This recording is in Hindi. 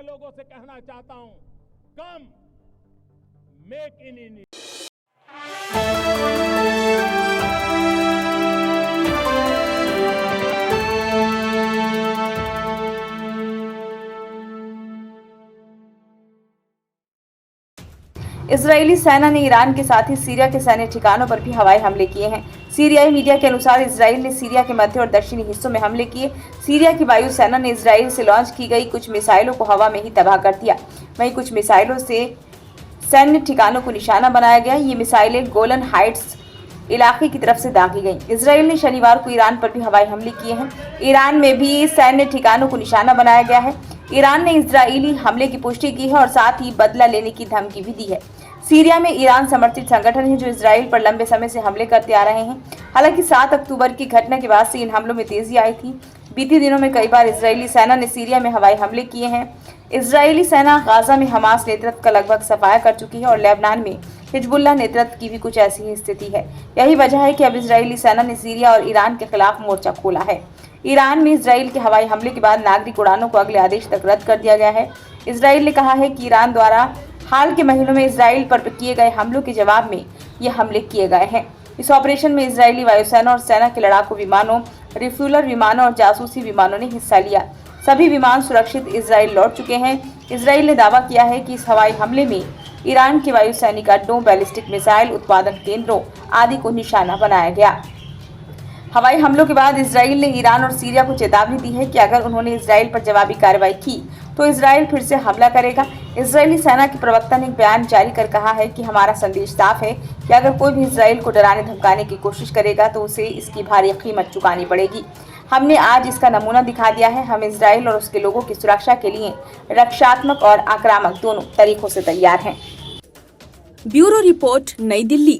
लोगों से कहना चाहता हूं, कम मेक इन इंडिया। इजरायली सेना ने ईरान के साथ ही सीरिया के सैन्य ठिकानों पर भी हवाई हमले किए हैं। सीरियाई मीडिया के अनुसार इजरायल ने सीरिया के मध्य और दक्षिणी हिस्सों में हमले किए। सीरिया की वायु सेना ने इजरायल से लॉन्च की गई कुछ मिसाइलों को हवा में ही तबाह कर दिया। वहीं कुछ मिसाइलों से सैन्य ठिकानों को निशाना बनाया गया। ये मिसाइलें गोलन हाइट्स इलाके की तरफ से दागी गईं। इजरायल ने शनिवार को ईरान पर भी हवाई हमले किए हैं। ईरान में भी सैन्य ठिकानों को निशाना बनाया गया है। ईरान ने इजरायली हमले की पुष्टि की है और साथ ही बदला लेने की धमकी भी दी है। सीरिया में ईरान समर्थित संगठन है जो इजरायल पर लंबे समय से हमले करते आ रहे हैं। हालांकि 7 अक्टूबर की घटना के बाद से इन हमलों में तेजी आई थी। बीते दिनों में कई बार इजरायली सेना ने सीरिया में हवाई हमले किए हैं। इजरायली सेना गाजा में हमास नेतृत्व का लगभग सफाया कर चुकी है और लेबनान में हिजबुल्लाह नेतृत्व की भी कुछ ऐसी ही स्थिति है। यही वजह है कि अब इजरायली सेना ने सीरिया और ईरान के खिलाफ मोर्चा खोला है। ईरान में इजरायल के हवाई हमले के बाद नागरिक उड़ानों को अगले आदेश तक रद्द कर दिया गया है। इजरायल ने कहा है कि ईरान द्वारा हाल के महीनों में इजरायल पर किए गए हमलों के जवाब में ये हमले किए गए हैं। इस ऑपरेशन में इजरायली वायुसेना और सेना के लड़ाकू विमानों, रिफ्यूलर विमानों और जासूसी विमानों ने हिस्सा लिया। सभी विमान सुरक्षित इजरायल लौट चुके हैं। इजरायल ने दावा किया है कि इस हवाई हमले में ईरान के वायुसैनिक अड्डों, बैलिस्टिक मिसाइल उत्पादन केंद्रों आदि को निशाना बनाया गया। हवाई हमलों के बाद इजरायल ने ईरान और सीरिया को चेतावनी दी है कि अगर उन्होंने इजरायल पर जवाबी कार्रवाई की तो इजरायल फिर से हमला करेगा। इजरायली सेना के प्रवक्ता ने एक बयान जारी कर कहा है कि हमारा संदेश साफ है कि अगर कोई भी इजरायल को डराने धमकाने की कोशिश करेगा तो उसे इसकी भारी कीमत चुकानी पड़ेगी। हमने आज इसका नमूना दिखा दिया है। हम इजरायल और उसके लोगों की सुरक्षा के लिए रक्षात्मक और आक्रामक दोनों तरीकों से तैयार हैं। ब्यूरो रिपोर्ट, नई दिल्ली।